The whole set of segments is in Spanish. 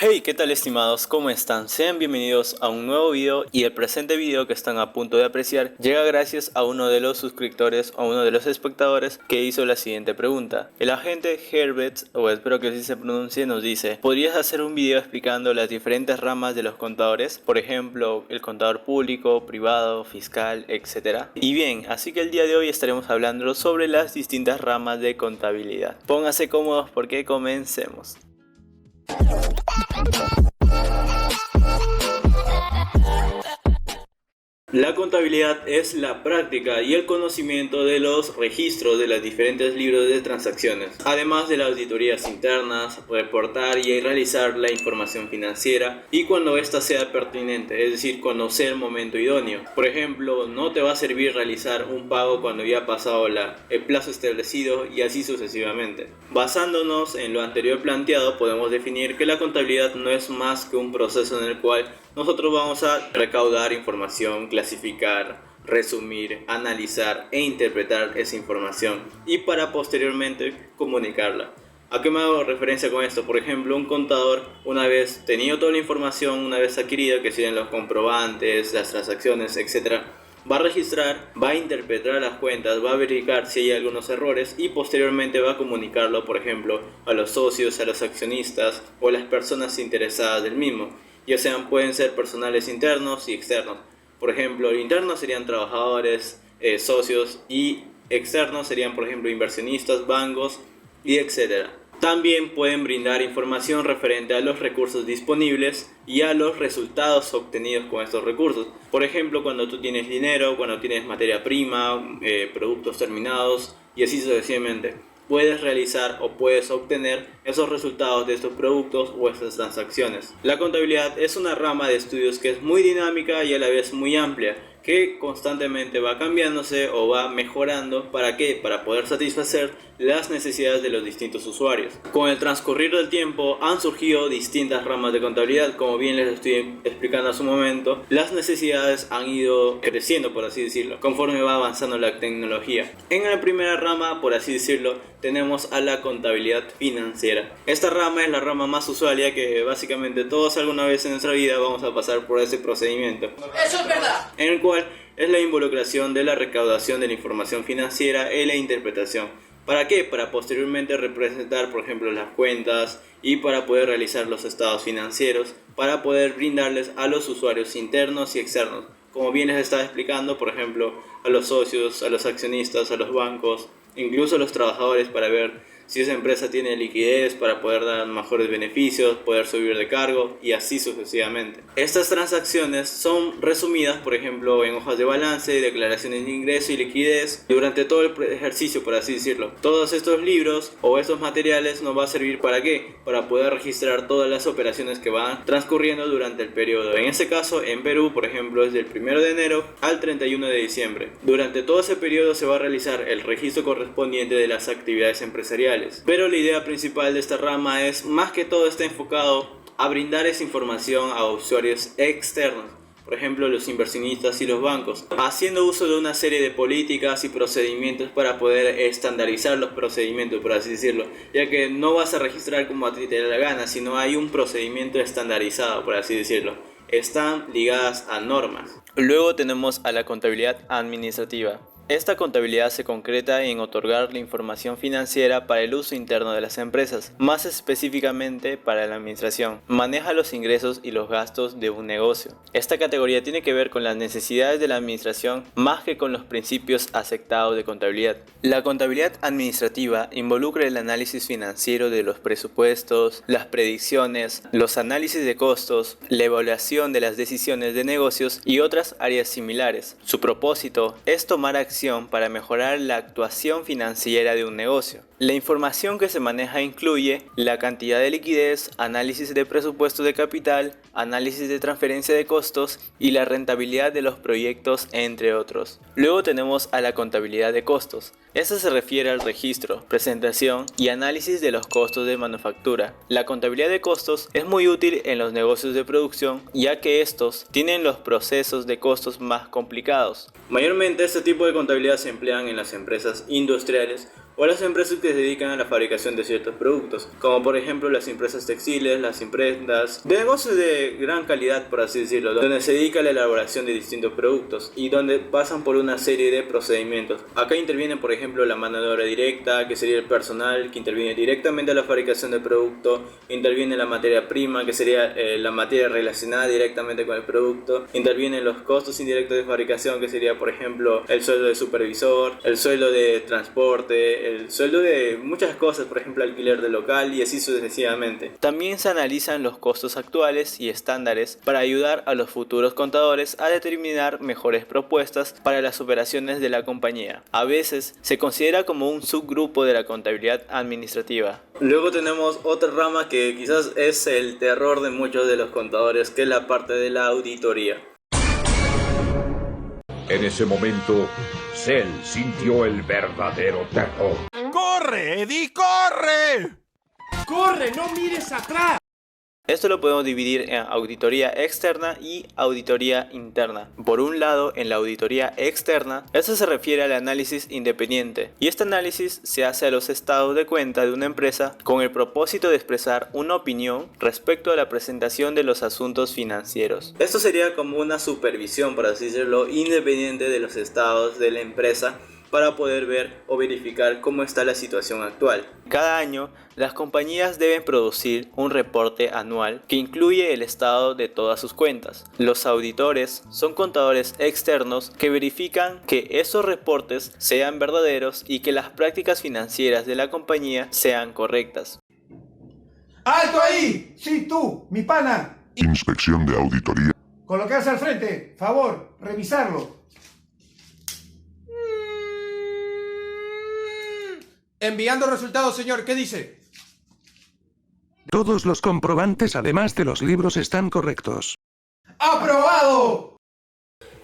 Hey, ¿qué tal estimados? ¿Cómo están? Sean bienvenidos a un nuevo video y el presente video que están a punto de apreciar llega gracias a uno de los suscriptores o uno de los espectadores que hizo la siguiente pregunta. El agente Herbert, o espero que así se pronuncie, nos dice: ¿podrías hacer un video explicando las diferentes ramas de los contadores? Por ejemplo, el contador público, privado, fiscal, etcétera. Y bien, así que el día de hoy estaremos hablando sobre las distintas ramas de contabilidad. Pónganse cómodos porque comencemos. La contabilidad es la práctica y el conocimiento de los registros de los diferentes libros de transacciones, además de las auditorías internas, reportar y realizar la información financiera y cuando ésta sea pertinente, es decir, cuando sea el momento idóneo. Por ejemplo, no te va a servir realizar un pago cuando ya ha pasado el plazo establecido y así sucesivamente. Basándonos en lo anterior planteado, podemos definir que la contabilidad no es más que un proceso en el cual nosotros vamos a recaudar información, clasificar, resumir, analizar e interpretar esa información y para posteriormente comunicarla. ¿A qué me hago referencia con esto? Por ejemplo, un contador, una vez tenido toda la información, una vez adquirida, que sean los comprobantes, las transacciones, etc., va a registrar, va a interpretar las cuentas, va a verificar si hay algunos errores y posteriormente va a comunicarlo, por ejemplo, a los socios, a los accionistas o a las personas interesadas del mismo. Ya sean, pueden ser personales internos y externos. Por ejemplo, internos serían trabajadores, socios, y externos serían, por ejemplo, inversionistas, bancos y etcétera. También pueden brindar información referente a los recursos disponibles y a los resultados obtenidos con estos recursos. Por ejemplo, cuando tú tienes dinero, cuando tienes materia prima, productos terminados y así sucesivamente. Puedes realizar o puedes obtener esos resultados de estos productos o estas transacciones. La contabilidad es una rama de estudios que es muy dinámica y a la vez muy amplia, que constantemente va cambiándose o va mejorando. ¿Para qué? Para poder satisfacer las necesidades de los distintos usuarios. Con el transcurrir del tiempo han surgido distintas ramas de contabilidad, como bien les estoy explicando hace un momento. Las necesidades han ido creciendo, por así decirlo, conforme va avanzando la tecnología. En la primera rama, por así decirlo, tenemos a la contabilidad financiera. Esta rama es la rama más usual, ya que básicamente todos alguna vez en nuestra vida vamos a pasar por ese procedimiento. Eso es verdad. En el cual es la involucración de la recaudación de la información financiera y la interpretación. ¿Para qué? Para posteriormente representar, por ejemplo, las cuentas y para poder realizar los estados financieros, para poder brindarles a los usuarios internos y externos. Como bien les estaba explicando, por ejemplo, a los socios, a los accionistas, a los bancos, incluso a los trabajadores, para ver si esa empresa tiene liquidez para poder dar mejores beneficios, poder subir de cargo y así sucesivamente. Estas transacciones son resumidas, por ejemplo, en hojas de balance, declaraciones de ingreso y liquidez durante todo el ejercicio, por así decirlo. Todos estos libros o estos materiales nos va a servir ¿para qué? Para poder registrar todas las operaciones que van transcurriendo durante el periodo. En este caso, en Perú, por ejemplo, es del 1 de enero al 31 de diciembre. Durante todo ese periodo se va a realizar el registro correspondiente de las actividades empresariales. Pero la idea principal de esta rama es, más que todo, está enfocado a brindar esa información a usuarios externos, por ejemplo los inversionistas y los bancos, haciendo uso de una serie de políticas y procedimientos para poder estandarizar los procedimientos, por así decirlo, ya que no vas a registrar como a ti te da la gana, sino hay un procedimiento estandarizado, por así decirlo. Están ligadas a normas. Luego tenemos a la contabilidad administrativa. Esta contabilidad se concreta en otorgar la información financiera para el uso interno de las empresas, más específicamente para la administración. Maneja los ingresos y los gastos de un negocio. Esta categoría tiene que ver con las necesidades de la administración más que con los principios aceptados de contabilidad. La contabilidad administrativa involucra el análisis financiero de los presupuestos, las predicciones, los análisis de costos, la evaluación de las decisiones de negocios y otras áreas similares. Su propósito es tomar acción para mejorar la actuación financiera de un negocio. La información que se maneja incluye la cantidad de liquidez, análisis de presupuesto de capital, análisis de transferencia de costos y la rentabilidad de los proyectos, entre otros. Luego tenemos a la contabilidad de costos. Esta se refiere al registro, presentación y análisis de los costos de manufactura. La contabilidad de costos es muy útil en los negocios de producción, ya que estos tienen los procesos de costos más complicados. Mayormente este tipo de contabilidad se emplean en las empresas industriales o las empresas que se dedican a la fabricación de ciertos productos, como por ejemplo las empresas textiles, las imprentas, de negocios de gran calidad, por así decirlo, donde se dedica a la elaboración de distintos productos y donde pasan por una serie de procedimientos. Acá interviene por ejemplo la mano de obra directa, que sería el personal que interviene directamente a la fabricación del producto, interviene la materia prima, que sería la materia relacionada directamente con el producto, intervienen los costos indirectos de fabricación, que sería por ejemplo el sueldo de supervisor, el sueldo de transporte, el sueldo de muchas cosas, por ejemplo alquiler de local y así sucesivamente. También se analizan los costos actuales y estándares para ayudar a los futuros contadores a determinar mejores propuestas para las operaciones de la compañía. A veces se considera como un subgrupo de la contabilidad administrativa. Luego tenemos otra rama que quizás es el terror de muchos de los contadores, que es la parte de la auditoría. En ese momento, Cell sintió el verdadero terror. ¡Corre, Eddie, corre! ¡Corre, no mires atrás! Esto lo podemos dividir en auditoría externa y auditoría interna. Por un lado, en la auditoría externa, esto se refiere al análisis independiente, y este análisis se hace a los estados de cuenta de una empresa con el propósito de expresar una opinión respecto a la presentación de los asuntos financieros. Esto sería como una supervisión, por así decirlo, independiente de los estados de la empresa, para poder ver o verificar cómo está la situación actual. Cada año, las compañías deben producir un reporte anual que incluye el estado de todas sus cuentas. Los auditores son contadores externos que verifican que esos reportes sean verdaderos y que las prácticas financieras de la compañía sean correctas. ¡Alto ahí! Sí, tú, mi pana. Inspección de auditoría. Colocarse al frente. Favor, revisarlo. Enviando resultados, señor. ¿Qué dice? Todos los comprobantes, además de los libros, están correctos. ¡Aprobado!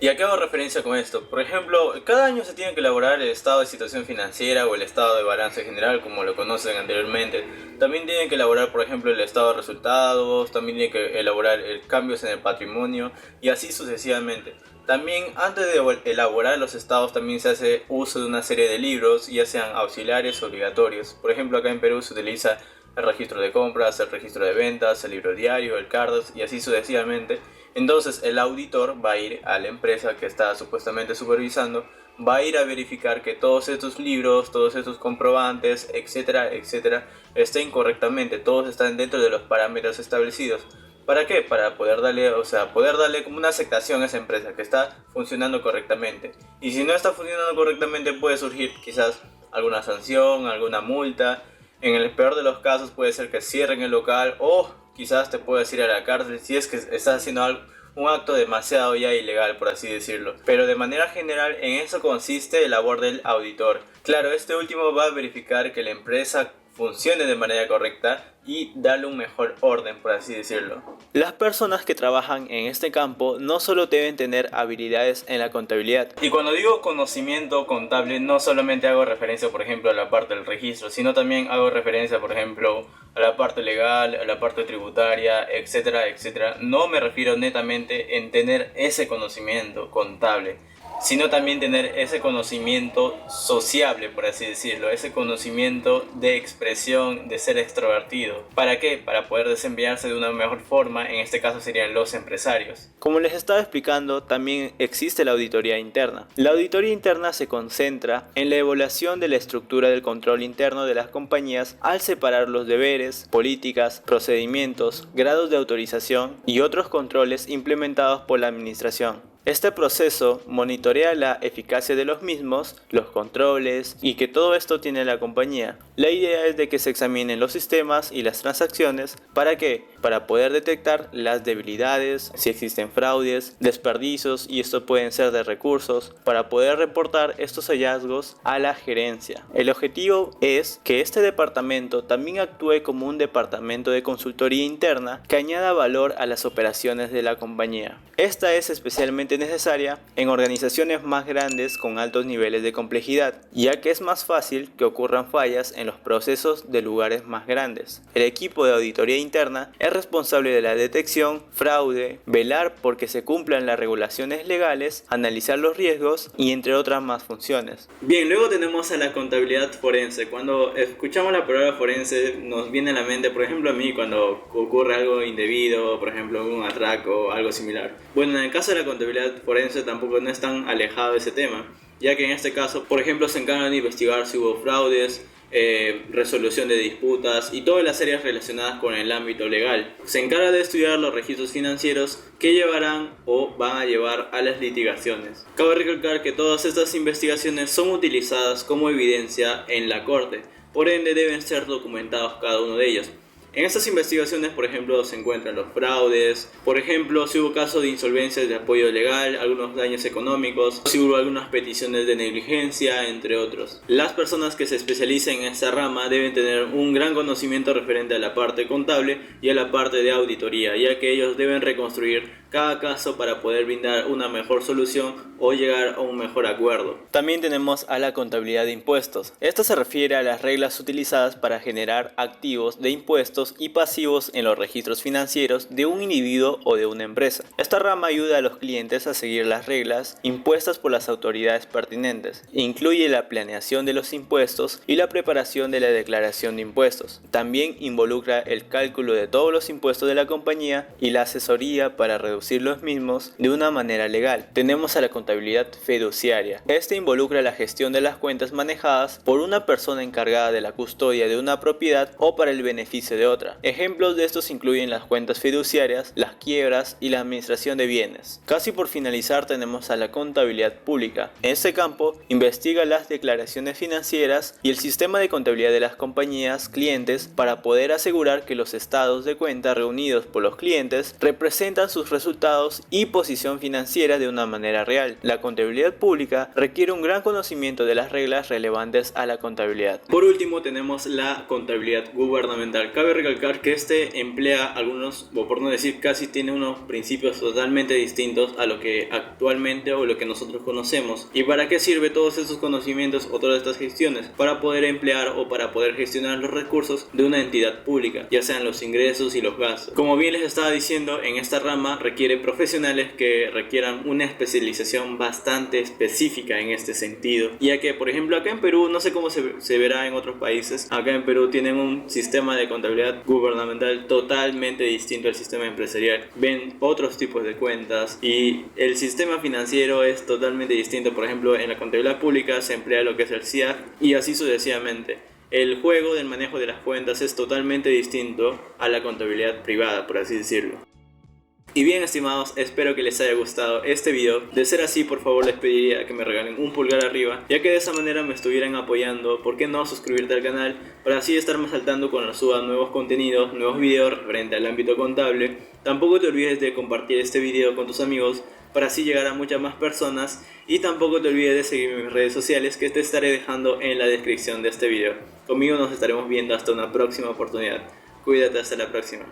¿Y a qué hago referencia con esto? Por ejemplo, cada año se tiene que elaborar el estado de situación financiera o el estado de balance general, como lo conocen anteriormente. También tienen que elaborar, por ejemplo, el estado de resultados, también tienen que elaborar cambios en el patrimonio y así sucesivamente. También antes de elaborar los estados también se hace uso de una serie de libros, ya sean auxiliares o obligatorios. Por ejemplo, acá en Perú se utiliza el registro de compras, el registro de ventas, el libro diario, el CARDAS y así sucesivamente. Entonces el auditor va a ir a la empresa que está supuestamente supervisando, va a ir a verificar que todos estos libros, todos estos comprobantes, etcétera, etcétera, estén correctamente, todos están dentro de los parámetros establecidos. ¿Para qué? Para poder darle como una aceptación a esa empresa que está funcionando correctamente. Y si no está funcionando correctamente puede surgir quizás alguna sanción, alguna multa. En el peor de los casos puede ser que cierren el local o quizás te puedes ir a la cárcel si es que estás haciendo un acto demasiado ya ilegal, por así decirlo. Pero de manera general en eso consiste la labor del auditor. Claro, este último va a verificar que la empresa funcione de manera correcta y darle un mejor orden, por así decirlo. Las personas que trabajan en este campo no solo deben tener habilidades en la contabilidad. Y cuando digo conocimiento contable no solamente hago referencia, por ejemplo, a la parte del registro, sino también hago referencia, por ejemplo, a la parte legal, a la parte tributaria, etcétera, etcétera. No me refiero netamente en tener ese conocimiento contable, sino también tener ese conocimiento sociable, por así decirlo, ese conocimiento de expresión, de ser extrovertido. ¿Para qué? Para poder desempeñarse de una mejor forma, en este caso serían los empresarios. Como les estaba explicando, también existe la auditoría interna. La auditoría interna se concentra en la evaluación de la estructura del control interno de las compañías al separar los deberes, políticas, procedimientos, grados de autorización y otros controles implementados por la administración. Este proceso monitorea la eficacia de los mismos, los controles y que todo esto tiene la compañía. La idea es de que se examinen los sistemas y las transacciones. ¿Para qué? Para poder detectar las debilidades, si existen fraudes, desperdicios y estos pueden ser de recursos, para poder reportar estos hallazgos a la gerencia. El objetivo es que este departamento también actúe como un departamento de consultoría interna que añada valor a las operaciones de la compañía. Esta es especialmente sumamente necesaria en organizaciones más grandes con altos niveles de complejidad, ya que es más fácil que ocurran fallas en los procesos de lugares más grandes. El equipo de auditoría interna es responsable de la detección, fraude, velar porque se cumplan las regulaciones legales, analizar los riesgos y entre otras más funciones. Bien, luego tenemos a la contabilidad forense. Cuando escuchamos la palabra forense nos viene a la mente, por ejemplo a mí, cuando ocurre algo indebido, por ejemplo un atraco o algo similar. Bueno, en el caso de la contabilidad forense tampoco no es tan alejado de ese tema, ya que en este caso, por ejemplo, se encargan de investigar si hubo fraudes, resolución de disputas y todas las áreas relacionadas con el ámbito legal. Se encarga de estudiar los registros financieros que llevarán o van a llevar a las litigaciones. Cabe recalcar que todas estas investigaciones son utilizadas como evidencia en la corte, por ende deben ser documentados cada uno de ellos. En estas investigaciones, por ejemplo, se encuentran los fraudes, por ejemplo, si hubo casos de insolvencias de apoyo legal, algunos daños económicos, si hubo algunas peticiones de negligencia, entre otros. Las personas que se especialicen en esta rama deben tener un gran conocimiento referente a la parte contable y a la parte de auditoría, ya que ellos deben reconstruir cada caso para poder brindar una mejor solución o llegar a un mejor acuerdo. También tenemos a la contabilidad de impuestos. Esta se refiere a las reglas utilizadas para generar activos de impuestos y pasivos en los registros financieros de un individuo o de una empresa. Esta rama ayuda a los clientes a seguir las reglas impuestas por las autoridades pertinentes. Incluye la planeación de los impuestos y la preparación de la declaración de impuestos. También involucra el cálculo de todos los impuestos de la compañía y la asesoría para reducir los mismos de una manera legal. Tenemos a la contabilidad fiduciaria. Este involucra la gestión de las cuentas manejadas por una persona encargada de la custodia de una propiedad o para el beneficio de otra. Ejemplos de estos incluyen las cuentas fiduciarias, las quiebras y la administración de bienes. Casi por finalizar tenemos a la contabilidad pública. En este campo investiga las declaraciones financieras y el sistema de contabilidad de las compañías clientes para poder asegurar que los estados de cuenta reunidos por los clientes representan sus resultados y posición financiera de una manera real. La contabilidad pública requiere un gran conocimiento de las reglas relevantes a la contabilidad. Por último tenemos la contabilidad gubernamental. Cabe recalcar que este emplea algunos, o por no decir casi, tiene unos principios totalmente distintos a lo que actualmente o lo que nosotros conocemos. ¿Y para qué sirve todos esos conocimientos o todas estas gestiones? Para poder emplear o para poder gestionar los recursos de una entidad pública, ya sean los ingresos y los gastos. Como bien les estaba diciendo, en esta rama requiere profesionales que requieran una especialización bastante específica en este sentido, ya que por ejemplo acá en Perú, no sé cómo se verá en otros países, acá en Perú tienen un sistema de contabilidad gubernamental totalmente distinto al sistema empresarial, ven otros tipos de cuentas y el sistema financiero es totalmente distinto. Por ejemplo, en la contabilidad pública se emplea lo que es el CIAC y así sucesivamente. El juego del manejo de las cuentas es totalmente distinto a la contabilidad privada, por así decirlo. Y bien, estimados, espero que les haya gustado este video. De ser así, por favor les pediría que me regalen un pulgar arriba, ya que de esa manera me estuvieran apoyando. ¿Por qué no suscribirte al canal? Para así estar más al tanto cuando suba nuevos contenidos, nuevos videos referente al ámbito contable. Tampoco te olvides de compartir este video con tus amigos para así llegar a muchas más personas. Y tampoco te olvides de seguirme en mis redes sociales, que te estaré dejando en la descripción de este video. Conmigo nos estaremos viendo hasta una próxima oportunidad. Cuídate, hasta la próxima.